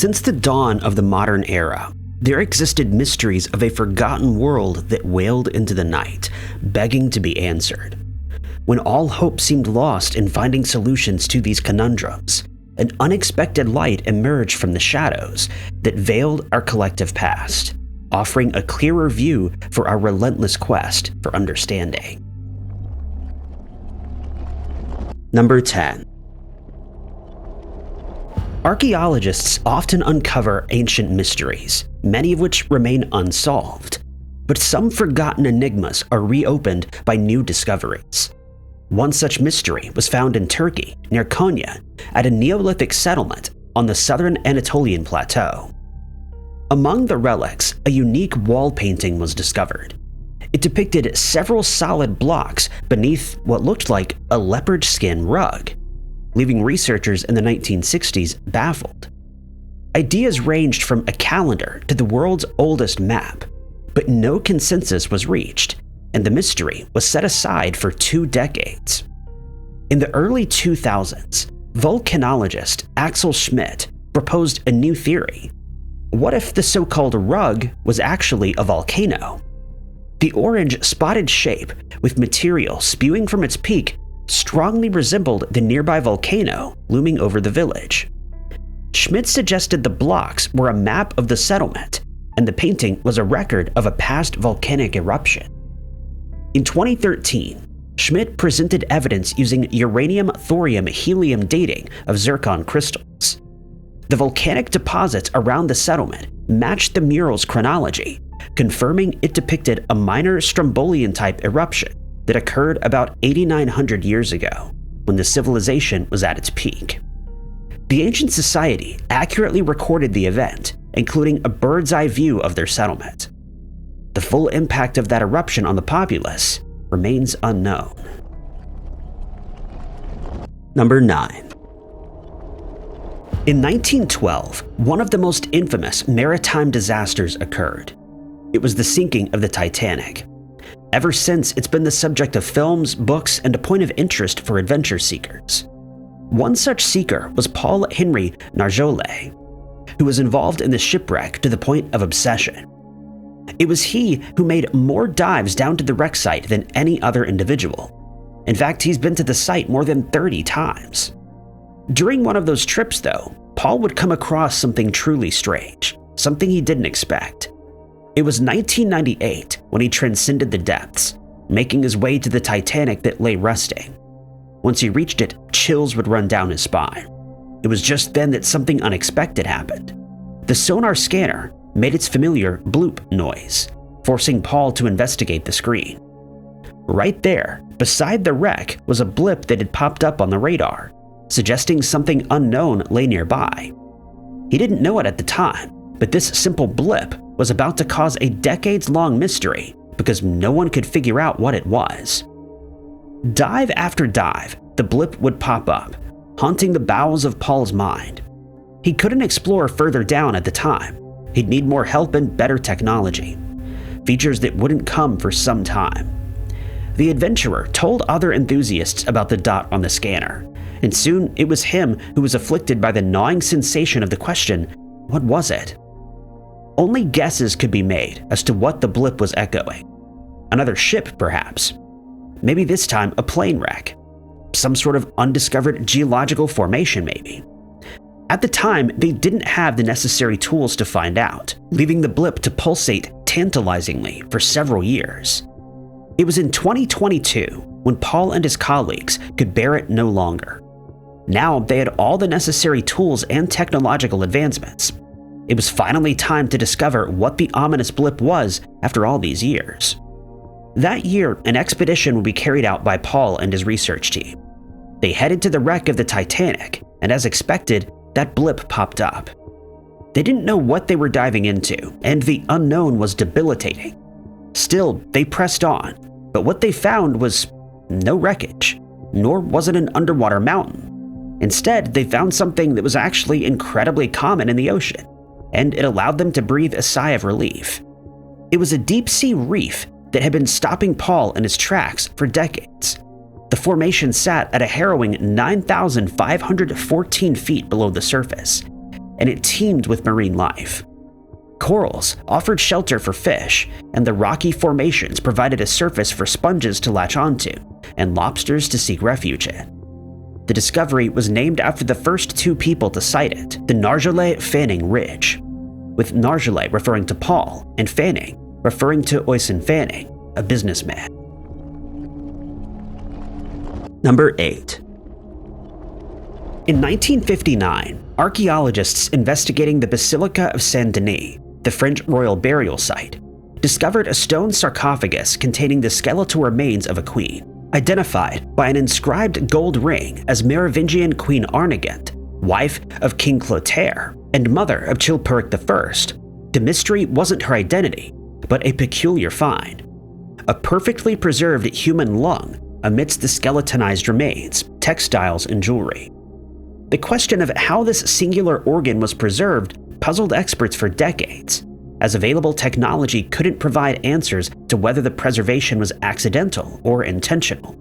Since the dawn of the modern era, there existed mysteries of a forgotten world that wailed into the night, begging to be answered. When all hope seemed lost in finding solutions to these conundrums, an unexpected light emerged from the shadows that veiled our collective past, offering a clearer view for our relentless quest for understanding. Number 10. Archaeologists often uncover ancient mysteries, many of which remain unsolved. But some forgotten enigmas are reopened by new discoveries. One such mystery was found in Turkey, near Konya, at a Neolithic settlement on the southern Anatolian plateau. Among the relics, a unique wall painting was discovered. It depicted several solid blocks beneath what looked like a leopard skin rug, leaving researchers in the 1960s baffled. Ideas ranged from a calendar to the world's oldest map, but no consensus was reached, and the mystery was set aside for 2 decades. In the early 2000s, volcanologist Axel Schmidt proposed a new theory. What if the so-called rug was actually a volcano? The orange spotted shape, with material spewing from its peak, strongly resembled the nearby volcano looming over the village. Schmidt suggested the blocks were a map of the settlement, and the painting was a record of a past volcanic eruption. In 2013, Schmidt presented evidence using uranium, thorium, helium dating of zircon crystals. The volcanic deposits around the settlement matched the mural's chronology, confirming it depicted a minor Strombolian-type eruption that occurred about 8,900 years ago, when the civilization was at its peak. The ancient society accurately recorded the event, including a bird's-eye view of their settlement. The full impact of that eruption on the populace remains unknown. Number 9. In 1912, one of the most infamous maritime disasters occurred. It was the sinking of the Titanic. Ever since, it's been the subject of films, books, and a point of interest for adventure seekers. One such seeker was Paul Henry Nargeolet, who was involved in the shipwreck to the point of obsession. It was he who made more dives down to the wreck site than any other individual. In fact, he's been to the site more than 30 times. During one of those trips, though, Paul would come across something truly strange, something he didn't expect. It was 1998 when he transcended the depths, making his way to the Titanic that lay resting. Once he reached it, chills would run down his spine. It was just then that something unexpected happened. The sonar scanner made its familiar bloop noise, forcing Paul to investigate the screen. Right there, beside the wreck, was a blip that had popped up on the radar, suggesting something unknown lay nearby. He didn't know it at the time, but this simple blip was about to cause a decades-long mystery because no one could figure out what it was. Dive after dive, the blip would pop up, haunting the bowels of Paul's mind. He couldn't explore further down at the time. He'd need more help and better technology, features that wouldn't come for some time. The adventurer told other enthusiasts about the dot on the scanner, and soon it was him who was afflicted by the gnawing sensation of the question, what was it? Only guesses could be made as to what the blip was echoing. Another ship, perhaps. Maybe this time a plane wreck. Some sort of undiscovered geological formation, maybe. At the time, they didn't have the necessary tools to find out, leaving the blip to pulsate tantalizingly for several years. It was in 2022 when Paul and his colleagues could bear it no longer. Now they had all the necessary tools and technological advancements. It was finally time to discover what the ominous blip was after all these years. That year, an expedition would be carried out by Paul and his research team. They headed to the wreck of the Titanic, and as expected, that blip popped up. They didn't know what they were diving into, and the unknown was debilitating. Still, they pressed on, but what they found was no wreckage, nor was it an underwater mountain. Instead, they found something that was actually incredibly common in the ocean, and it allowed them to breathe a sigh of relief. It was a deep-sea reef that had been stopping Paul in his tracks for decades. The formation sat at a harrowing 9,514 feet below the surface, and it teemed with marine life. Corals offered shelter for fish, and the rocky formations provided a surface for sponges to latch onto and lobsters to seek refuge in. The discovery was named after the first two people to site it, the Nargeolet Fanning Ridge, with Nargeolet referring to Paul and Fanning referring to Oisin Fanning, a businessman. Number 8. In 1959, archaeologists investigating the Basilica of Saint-Denis, the French royal burial site, discovered a stone sarcophagus containing the skeletal remains of a queen, identified by an inscribed gold ring as Merovingian Queen Arnegunde, wife of King Clotaire and mother of Chilperic I. The mystery wasn't her identity, but a peculiar find: a perfectly preserved human lung amidst the skeletonized remains, textiles, and jewelry. The question of how this singular organ was preserved puzzled experts for decades, as available technology couldn't provide answers to whether the preservation was accidental or intentional.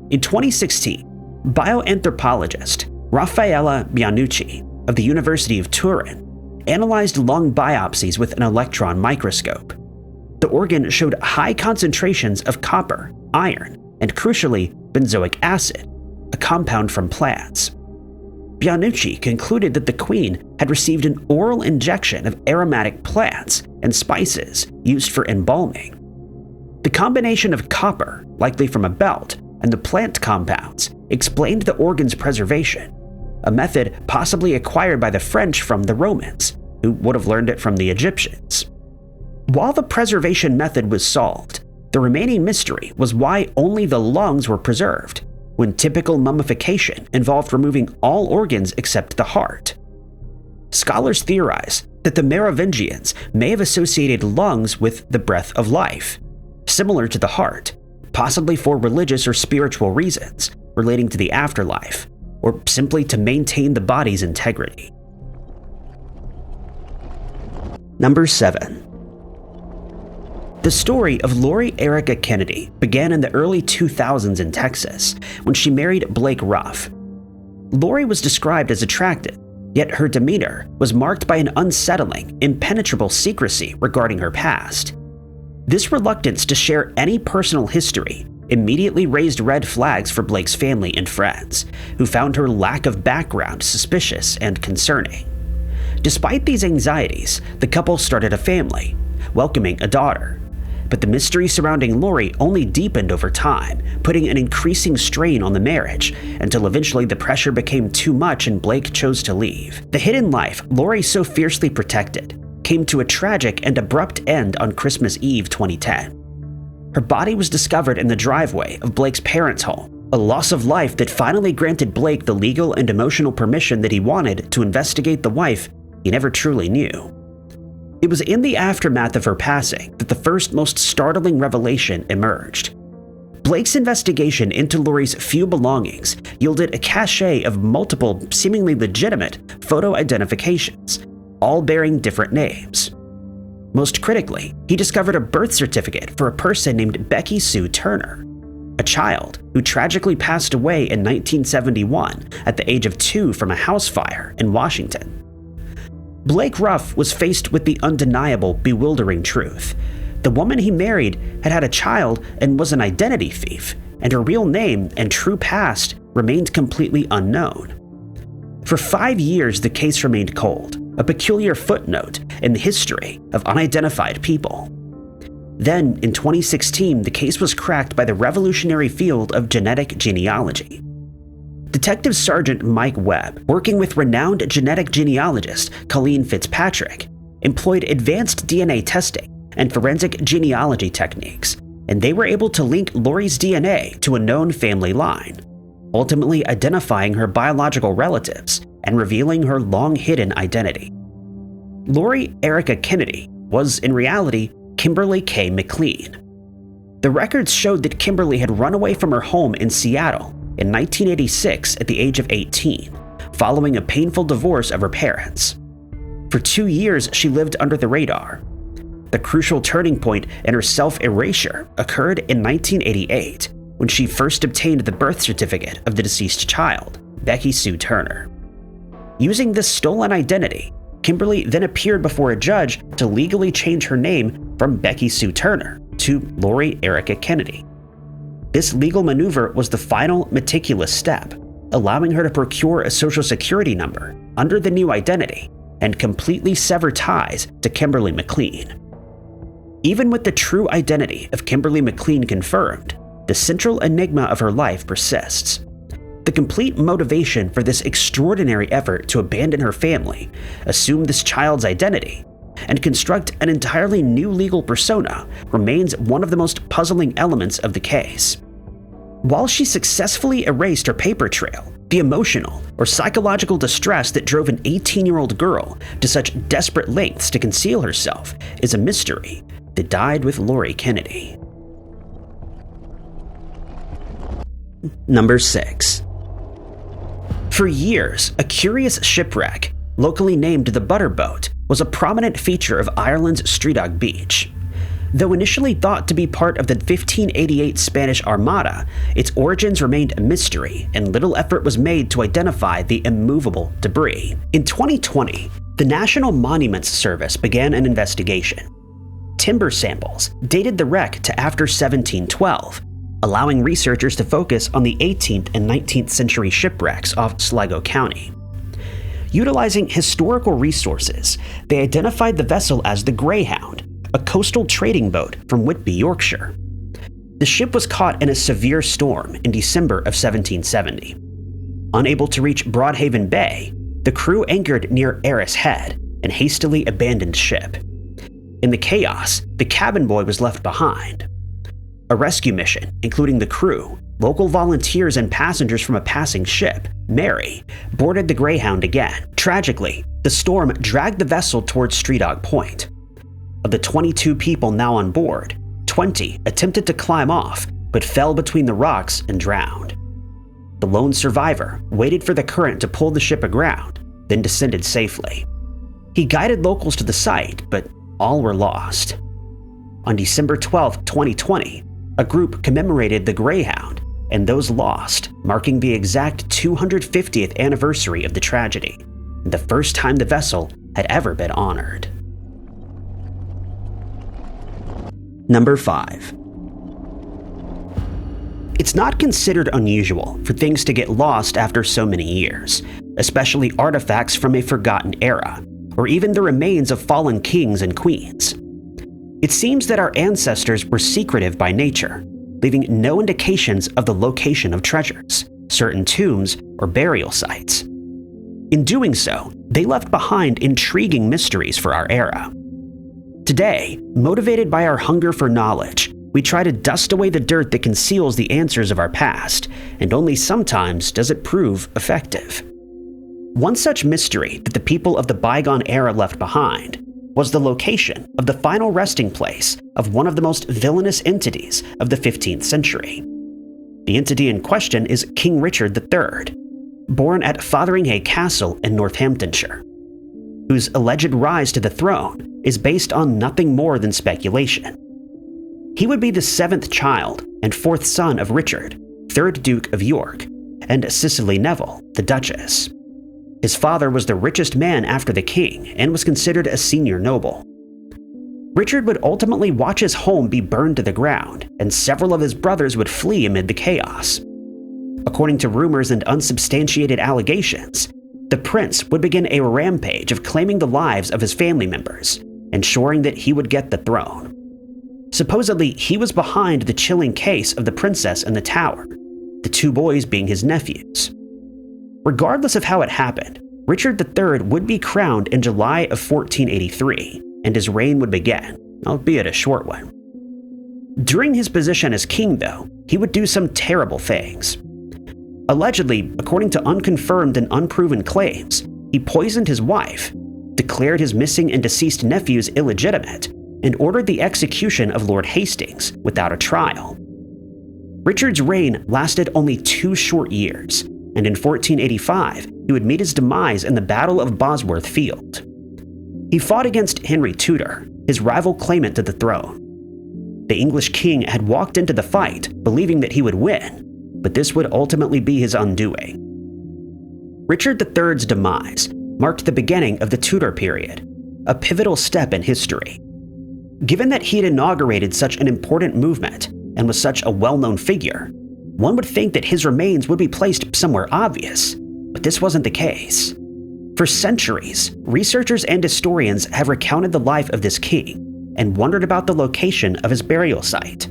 In 2016, bioanthropologist Raffaella Bianucci of the University of Turin analyzed lung biopsies with an electron microscope. The organ showed high concentrations of copper, iron, and crucially, benzoic acid, a compound from plants. Bianucci concluded that the queen had received an oral injection of aromatic plants and spices used for embalming. The combination of copper, likely from a belt, and the plant compounds explained the organ's preservation, a method possibly acquired by the French from the Romans, who would have learned it from the Egyptians. While the preservation method was solved, the remaining mystery was why only the lungs were preserved, when typical mummification involved removing all organs except the heart. Scholars theorize that the Merovingians may have associated lungs with the breath of life, similar to the heart, possibly for religious or spiritual reasons relating to the afterlife, or simply to maintain the body's integrity. Number 7. The story of Lori Erica Kennedy began in the early 2000s in Texas when she married Blake Ruff. Lori was described as attractive, yet her demeanor was marked by an unsettling, impenetrable secrecy regarding her past. This reluctance to share any personal history immediately raised red flags for Blake's family and friends, who found her lack of background suspicious and concerning. Despite these anxieties, the couple started a family, welcoming a daughter. But the mystery surrounding Lori only deepened over time, putting an increasing strain on the marriage, until eventually the pressure became too much and Blake chose to leave. The hidden life Lori so fiercely protected came to a tragic and abrupt end on Christmas Eve 2010. Her body was discovered in the driveway of Blake's parents' home, a loss of life that finally granted Blake the legal and emotional permission that he wanted to investigate the wife he never truly knew. It was in the aftermath of her passing that the first most startling revelation emerged. Blake's investigation into Lori's few belongings yielded a cache of multiple, seemingly legitimate photo identifications, all bearing different names. Most critically, he discovered a birth certificate for a person named Becky Sue Turner, a child who tragically passed away in 1971 at the age of 2 from a house fire in Washington. Blake Ruff was faced with the undeniable, bewildering truth. The woman he married had had a child and was an identity thief, and her real name and true past remained completely unknown. For 5 years, the case remained cold, a peculiar footnote in the history of unidentified people. Then, in 2016, the case was cracked by the revolutionary field of genetic genealogy. Detective Sergeant Mike Webb, working with renowned genetic genealogist Colleen Fitzpatrick, employed advanced DNA testing and forensic genealogy techniques, and they were able to link Lori's DNA to a known family line, ultimately identifying her biological relatives and revealing her long-hidden identity. Lori Erica Kennedy was, in reality, Kimberly K. McLean. The records showed that Kimberly had run away from her home in Seattle in 1986 at the age of 18, following a painful divorce of her parents. For 2 years, she lived under the radar. The crucial turning point in her self-erasure occurred in 1988, when she first obtained the birth certificate of the deceased child, Becky Sue Turner. Using this stolen identity, Kimberly then appeared before a judge to legally change her name from Becky Sue Turner to Lori Erica Kennedy. This legal maneuver was the final meticulous step, allowing her to procure a social security number under the new identity and completely sever ties to Kimberly McLean. Even with the true identity of Kimberly McLean confirmed, the central enigma of her life persists. The complete motivation for this extraordinary effort to abandon her family, assume this child's identity, and construct an entirely new legal persona remains one of the most puzzling elements of the case. While she successfully erased her paper trail, the emotional or psychological distress that drove an 18-year-old girl to such desperate lengths to conceal herself is a mystery that died with Lori Kennedy. Number 6. For years, a curious shipwreck, locally named the Butter Boat, was a prominent feature of Ireland's Streadock Beach. Though initially thought to be part of the 1588 Spanish Armada, its origins remained a mystery, and little effort was made to identify the immovable debris. In 2020, the National Monuments Service began an investigation. Timber samples dated the wreck to after 1712, allowing researchers to focus on the 18th and 19th century shipwrecks off Sligo County. Utilizing historical resources, they identified the vessel as the Greyhound, a coastal trading boat from Whitby, Yorkshire. The ship was caught in a severe storm in December of 1770. Unable to reach Broadhaven Bay, the crew anchored near Eris Head and hastily abandoned ship. In the chaos, the cabin boy was left behind. A rescue mission, including the crew, local volunteers, and passengers from a passing ship, Mary, boarded the Greyhound again. Tragically, the storm dragged the vessel towards Streadock Point. Of the 22 people now on board, 20 attempted to climb off, but fell between the rocks and drowned. The lone survivor waited for the current to pull the ship aground, then descended safely. He guided locals to the site, but all were lost. On December 12, 2020, a group commemorated the Greyhound and those lost, marking the exact 250th anniversary of the tragedy, the first time the vessel had ever been honored. Number 5. It's not considered unusual for things to get lost after so many years, especially artifacts from a forgotten era, or even the remains of fallen kings and queens. It seems that our ancestors were secretive by nature, leaving no indications of the location of treasures, certain tombs, or burial sites. In doing so, they left behind intriguing mysteries for our era. Today, motivated by our hunger for knowledge, we try to dust away the dirt that conceals the answers of our past, and only sometimes does it prove effective. One such mystery that the people of the bygone era left behind was the location of the final resting place of one of the most villainous entities of the 15th century. The entity in question is King Richard III, born at Fotheringhay Castle in Northamptonshire, whose alleged rise to the throne is based on nothing more than speculation. He would be the 7th child and 4th son of Richard, 3rd Duke of York, and Cicely Neville, the Duchess. His father was the richest man after the king and was considered a senior noble. Richard would ultimately watch his home be burned to the ground, and several of his brothers would flee amid the chaos. According to rumors and unsubstantiated allegations, the prince would begin a rampage of claiming the lives of his family members, ensuring that he would get the throne. Supposedly, he was behind the chilling case of the princess and the tower, the 2 boys being his nephews. Regardless of how it happened, Richard III would be crowned in July of 1483, and his reign would begin, albeit a short one. During his position as king, though, he would do some terrible things. Allegedly, according to unconfirmed and unproven claims, he poisoned his wife, declared his missing and deceased nephews illegitimate, and ordered the execution of Lord Hastings without a trial. Richard's reign lasted only 2 short years, and in 1485, he would meet his demise in the Battle of Bosworth Field. He fought against Henry Tudor, his rival claimant to the throne. The English king had walked into the fight believing that he would win, but this would ultimately be his undoing. Richard III's demise marked the beginning of the Tudor period, a pivotal step in history. Given that he had inaugurated such an important movement and was such a well-known figure, one would think that his remains would be placed somewhere obvious, but this wasn't the case. For centuries, researchers and historians have recounted the life of this king and wondered about the location of his burial site.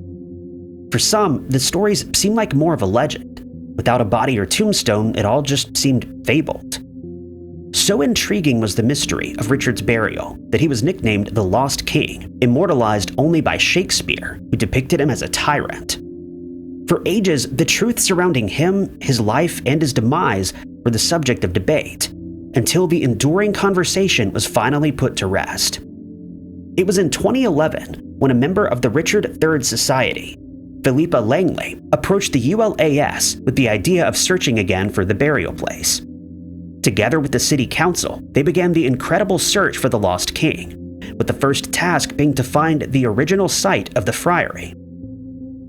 For some, the stories seem like more of a legend. Without a body or tombstone, it all just seemed fabled. So intriguing was the mystery of Richard's burial that he was nicknamed the Lost King, immortalized only by Shakespeare, who depicted him as a tyrant. For ages, the truth surrounding him, his life, and his demise were the subject of debate, until the enduring conversation was finally put to rest. It was in 2011 when a member of the Richard III Society, Philippa Langley, approached the ULAS with the idea of searching again for the burial place. Together with the city council, they began the incredible search for the lost king, with the first task being to find the original site of the friary.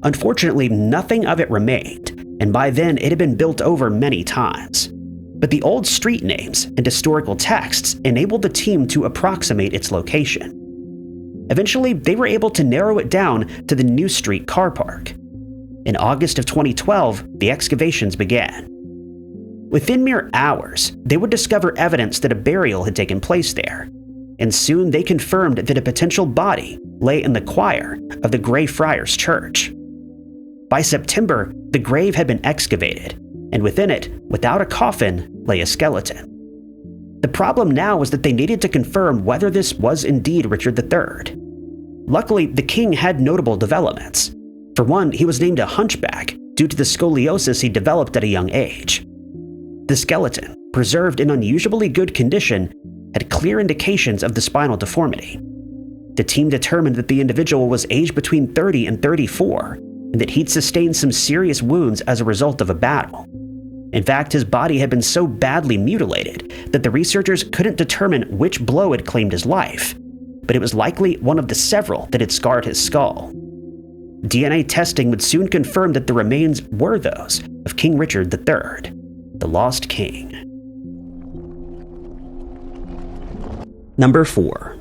Unfortunately, nothing of it remained, and by then it had been built over many times. But the old street names and historical texts enabled the team to approximate its location. Eventually, they were able to narrow it down to the New Street car park. In August of 2012, the excavations began. Within mere hours, they would discover evidence that a burial had taken place there, and soon they confirmed that a potential body lay in the choir of the Grey Friars Church. By September, the grave had been excavated, and within it, without a coffin, lay a skeleton. The problem now was that they needed to confirm whether this was indeed Richard III. Luckily, the king had notable developments. For one, he was named a hunchback due to the scoliosis he developed at a young age. The skeleton, preserved in unusually good condition, had clear indications of the spinal deformity. The team determined that the individual was aged between 30 and 34, and that he'd sustained some serious wounds as a result of a battle. In fact, his body had been so badly mutilated that the researchers couldn't determine which blow had claimed his life, but it was likely one of the several that had scarred his skull. DNA testing would soon confirm that the remains were those of King Richard III, the Lost King. Number 4.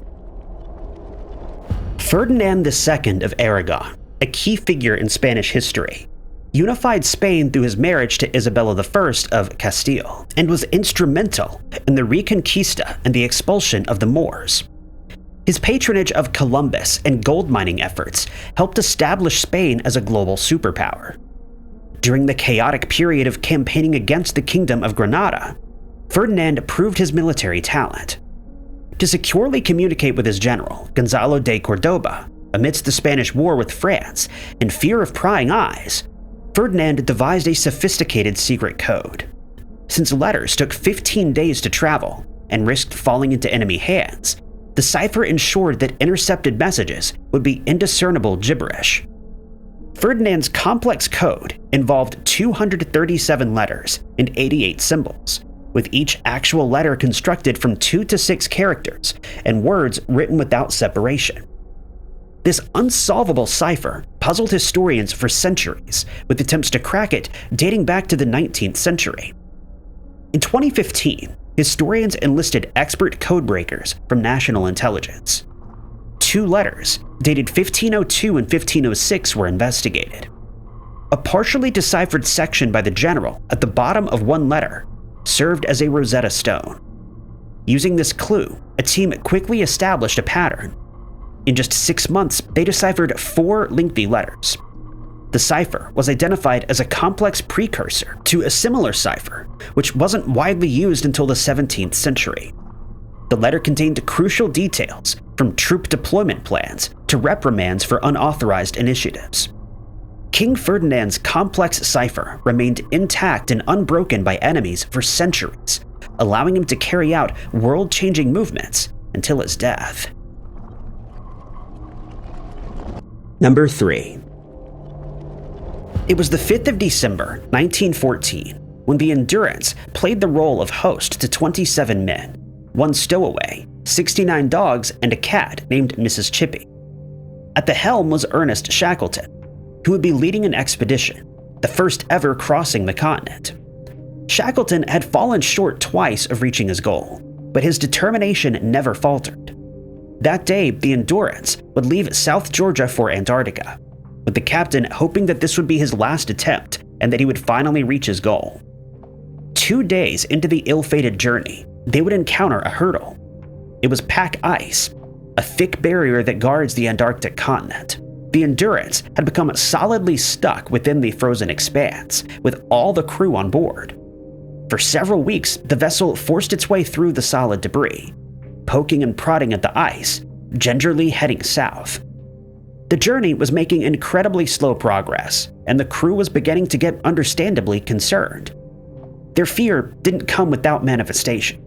Ferdinand II of Aragon, a key figure in Spanish history, unified Spain through his marriage to Isabella I of Castile, and was instrumental in the Reconquista and the expulsion of the Moors. His patronage of Columbus and gold mining efforts helped establish Spain as a global superpower. During the chaotic period of campaigning against the Kingdom of Granada, Ferdinand proved his military talent. To securely communicate with his general, Gonzalo de Cordoba, amidst the Spanish War with France and fear of prying eyes, Ferdinand devised a sophisticated secret code. Since letters took 15 days to travel and risked falling into enemy hands, the cipher ensured that intercepted messages would be indiscernible gibberish. Ferdinand's complex code involved 237 letters and 88 symbols, with each actual letter constructed from 2 to 6 characters and words written without separation. This unsolvable cipher puzzled historians for centuries, with attempts to crack it dating back to the 19th century. In 2015, historians enlisted expert codebreakers from national intelligence. 2 letters, dated 1502 and 1506, were investigated. A partially deciphered section by the general at the bottom of one letter served as a Rosetta Stone. Using this clue, a team quickly established a pattern. In just 6 months, they deciphered 4 lengthy letters. The cipher was identified as a complex precursor to a similar cipher, which wasn't widely used until the 17th century. The letter contained crucial details, from troop deployment plans to reprimands for unauthorized initiatives. King Ferdinand's complex cipher remained intact and unbroken by enemies for centuries, allowing him to carry out world-changing movements until his death. Number 3. It was the 5th of December, 1914, when the Endurance played the role of host to 27 men, 1 stowaway, 69 dogs, and a cat named Mrs. Chippy. At the helm was Ernest Shackleton, who would be leading an expedition, the first ever crossing the continent. Shackleton had fallen short twice of reaching his goal, but his determination never faltered. That day, the Endurance would leave South Georgia for Antarctica, with the captain hoping that this would be his last attempt and that he would finally reach his goal. 2 days into the ill-fated journey, they would encounter a hurdle. It was pack ice, a thick barrier that guards the Antarctic continent. The Endurance had become solidly stuck within the frozen expanse, with all the crew on board. For several weeks, the vessel forced its way through the solid debris, poking and prodding at the ice, gingerly heading south. The journey was making incredibly slow progress, and the crew was beginning to get understandably concerned. Their fear didn't come without manifestation.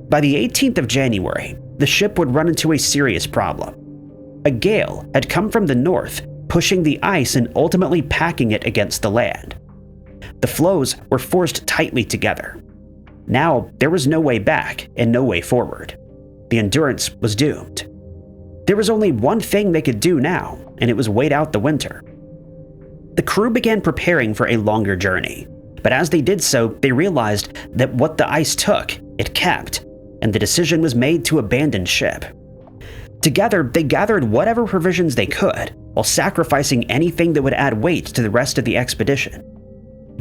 By the 18th of January, the ship would run into a serious problem. A gale had come from the north, pushing the ice and ultimately packing it against the land. The floes were forced tightly together. Now, there was no way back and no way forward. The Endurance was doomed. There was only one thing they could do now, and it was wait out the winter. The crew began preparing for a longer journey, but as they did so, they realized that what the ice took, it kept, and the decision was made to abandon ship. Together, they gathered whatever provisions they could, while sacrificing anything that would add weight to the rest of the expedition.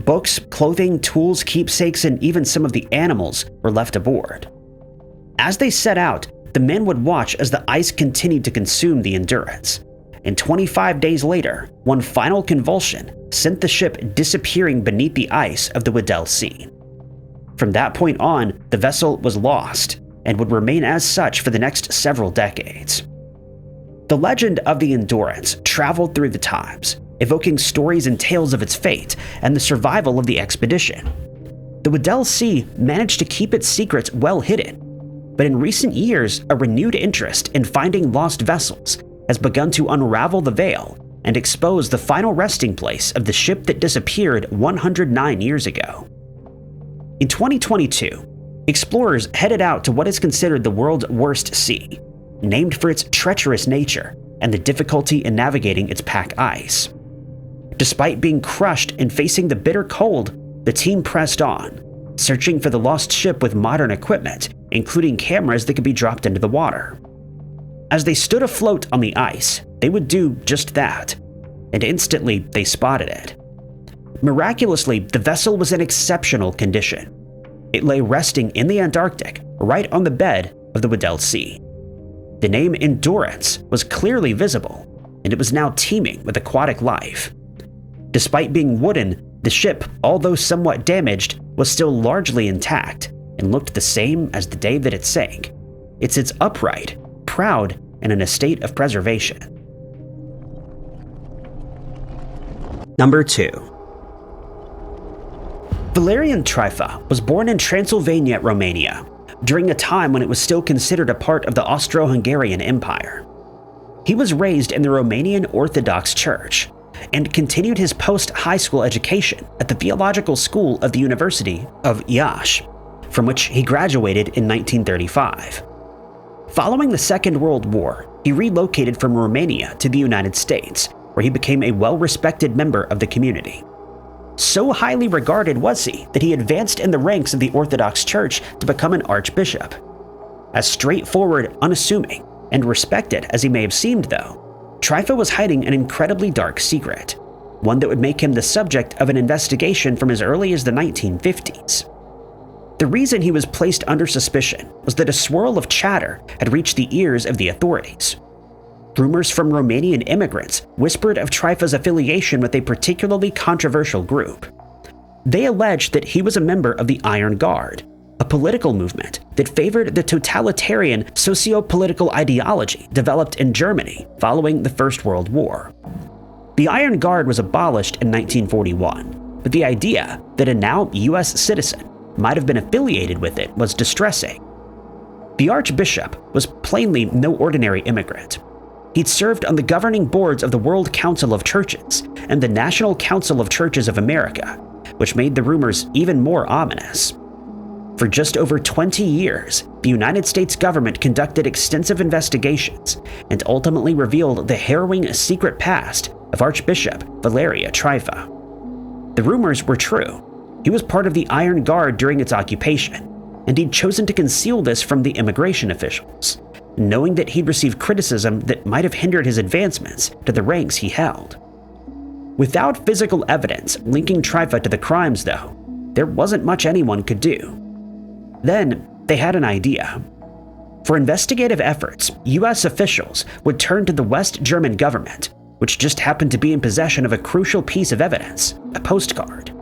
Books, clothing, tools, keepsakes, and even some of the animals were left aboard. As they set out, the men would watch as the ice continued to consume the Endurance, and 25 days later, one final convulsion sent the ship disappearing beneath the ice of the Weddell Sea. From that point on, the vessel was lost, and would remain as such for the next several decades. The legend of the Endurance traveled through the times, evoking stories and tales of its fate and the survival of the expedition. The Weddell Sea managed to keep its secrets well hidden, but in recent years, a renewed interest in finding lost vessels has begun to unravel the veil and expose the final resting place of the ship that disappeared 109 years ago. In 2022, explorers headed out to what is considered the world's worst sea, named for its treacherous nature and the difficulty in navigating its pack ice. Despite being crushed and facing the bitter cold, the team pressed on, searching for the lost ship with modern equipment, including cameras that could be dropped into the water. As they stood afloat on the ice, they would do just that, and instantly they spotted it. Miraculously, the vessel was in exceptional condition. It lay resting in the Antarctic, right on the bed of the Weddell Sea. The name Endurance was clearly visible, and it was now teeming with aquatic life. Despite being wooden, the ship, although somewhat damaged, was still largely intact and looked the same as the day that it sank. It sits upright, proud, and in a state of preservation. Number 2. Ferdinand Trifa was born in Transylvania, Romania, during a time when it was still considered a part of the Austro-Hungarian Empire. He was raised in the Romanian Orthodox Church and continued his post-high school education at the Theological School of the University of Iași, from which he graduated in 1935. Following the Second World War, he relocated from Romania to the United States, where he became a well-respected member of the community. So highly regarded was he that he advanced in the ranks of the Orthodox Church to become an archbishop. As straightforward, unassuming, and respected as he may have seemed though, Trifa was hiding an incredibly dark secret, one that would make him the subject of an investigation from as early as the 1950s. The reason he was placed under suspicion was that a swirl of chatter had reached the ears of the authorities. Rumors from Romanian immigrants whispered of Trifa's affiliation with a particularly controversial group. They alleged that he was a member of the Iron Guard, a political movement that favored the totalitarian socio-political ideology developed in Germany following the First World War. The Iron Guard was abolished in 1941, but the idea that a now US citizen might have been affiliated with it was distressing. The Archbishop was plainly no ordinary immigrant. He'd served on the governing boards of the World Council of Churches and the National Council of Churches of America, which made the rumors even more ominous. For just over 20 years, the United States government conducted extensive investigations and ultimately revealed the harrowing secret past of Archbishop Valeria Trifa. The rumors were true. He was part of the Iron Guard during its occupation, and he'd chosen to conceal this from the immigration officials, knowing that he'd received criticism that might have hindered his advancements to the ranks he held. Without physical evidence linking Trifa to the crimes, though, there wasn't much anyone could do. Then, they had an idea. For investigative efforts, US officials would turn to the West German government, which just happened to be in possession of a crucial piece of evidence, a postcard.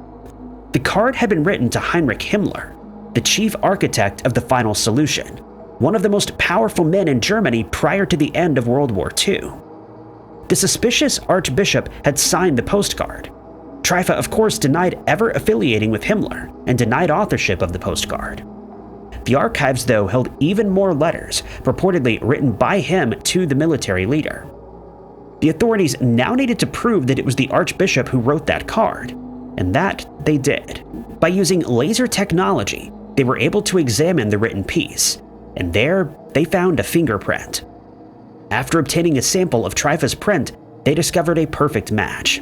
The card had been written to Heinrich Himmler, the chief architect of the final solution, one of the most powerful men in Germany prior to the end of World War II. The suspicious archbishop had signed the postcard. Trifa, of course, denied ever affiliating with Himmler and denied authorship of the postcard. The archives, though, held even more letters, purportedly written by him to the military leader. The authorities now needed to prove that it was the archbishop who wrote that card, and that they did. By using laser technology, they were able to examine the written piece, and there they found a fingerprint. After obtaining a sample of Trifa's print, they discovered a perfect match.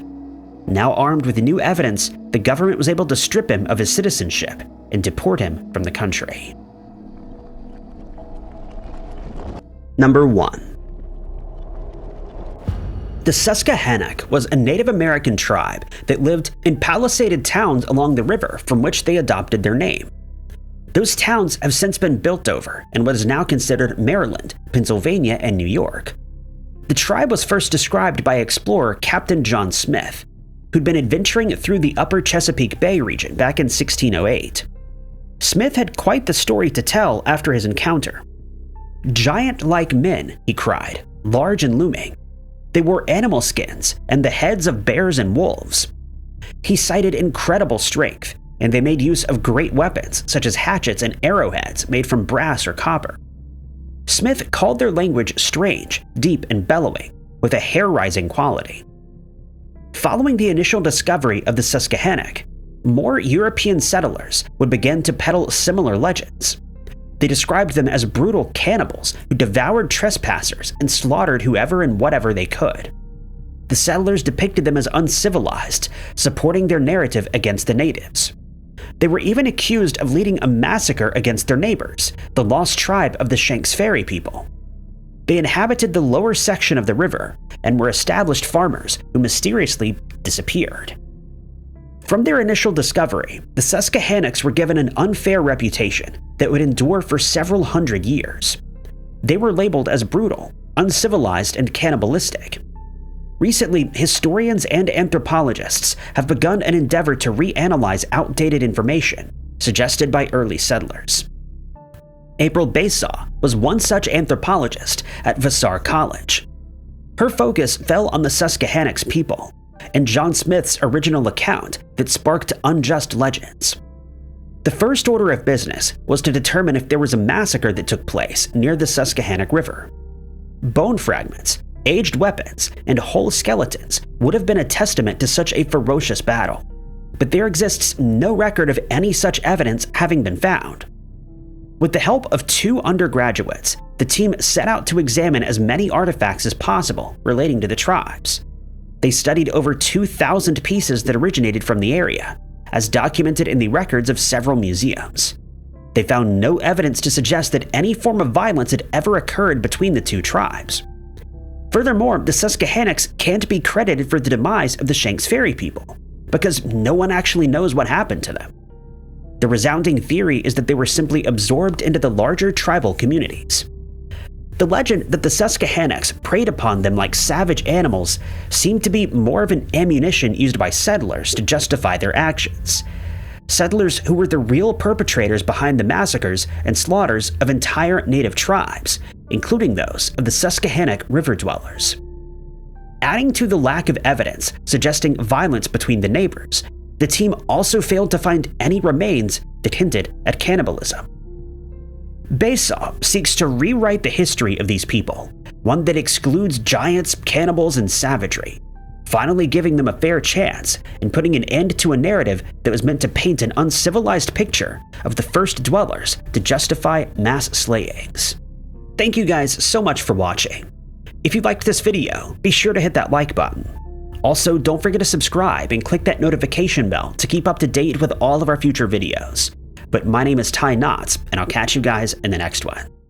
Now armed with new evidence, the government was able to strip him of his citizenship and deport him from the country. Number 1. The Susquehannock was a Native American tribe that lived in palisaded towns along the river from which they adopted their name. Those towns have since been built over in what is now considered Maryland, Pennsylvania, and New York. The tribe was first described by explorer Captain John Smith, who'd been adventuring through the upper Chesapeake Bay region back in 1608. Smith had quite the story to tell after his encounter. "Giant-like men," he cried, large and looming. They wore animal skins and the heads of bears and wolves. He cited incredible strength, and they made use of great weapons such as hatchets and arrowheads made from brass or copper. Smith called their language strange, deep, and bellowing, with a hair-raising quality. Following the initial discovery of the Susquehannock, more European settlers would begin to peddle similar legends. They described them as brutal cannibals who devoured trespassers and slaughtered whoever and whatever they could. The settlers depicted them as uncivilized, supporting their narrative against the natives. They were even accused of leading a massacre against their neighbors, the lost tribe of the Shanks Ferry people. They inhabited the lower section of the river and were established farmers who mysteriously disappeared. From their initial discovery, the Susquehannocks were given an unfair reputation that would endure for several hundred years. They were labeled as brutal, uncivilized, and cannibalistic. Recently, historians and anthropologists have begun an endeavor to reanalyze outdated information suggested by early settlers. April Basaw was one such anthropologist at Vassar College. Her focus fell on the Susquehannocks people and John Smith's original account that sparked unjust legends. The first order of business was to determine if there was a massacre that took place near the Susquehannock River. Bone fragments, aged weapons, and whole skeletons would have been a testament to such a ferocious battle, but there exists no record of any such evidence having been found. With the help of 2 undergraduates, the team set out to examine as many artifacts as possible relating to the tribes. They studied over 2,000 pieces that originated from the area, as documented in the records of several museums. They found no evidence to suggest that any form of violence had ever occurred between the 2 tribes. Furthermore, the Susquehannocks can't be credited for the demise of the Shanks Ferry people, because no one actually knows what happened to them. The resounding theory is that they were simply absorbed into the larger tribal communities. The legend that the Susquehannocks preyed upon them like savage animals seemed to be more of an ammunition used by settlers to justify their actions. Settlers who were the real perpetrators behind the massacres and slaughters of entire native tribes, including those of the Susquehannock river dwellers. Adding to the lack of evidence suggesting violence between the neighbors, the team also failed to find any remains that hinted at cannibalism. Basaw seeks to rewrite the history of these people, one that excludes giants, cannibals, and savagery, finally giving them a fair chance and putting an end to a narrative that was meant to paint an uncivilized picture of the first dwellers to justify mass slayings. Thank you guys so much for watching. If you liked this video, be sure to hit that like button. Also, don't forget to subscribe and click that notification bell to keep up to date with all of our future videos. But my name is Ty Knotts, and I'll catch you guys in the next one.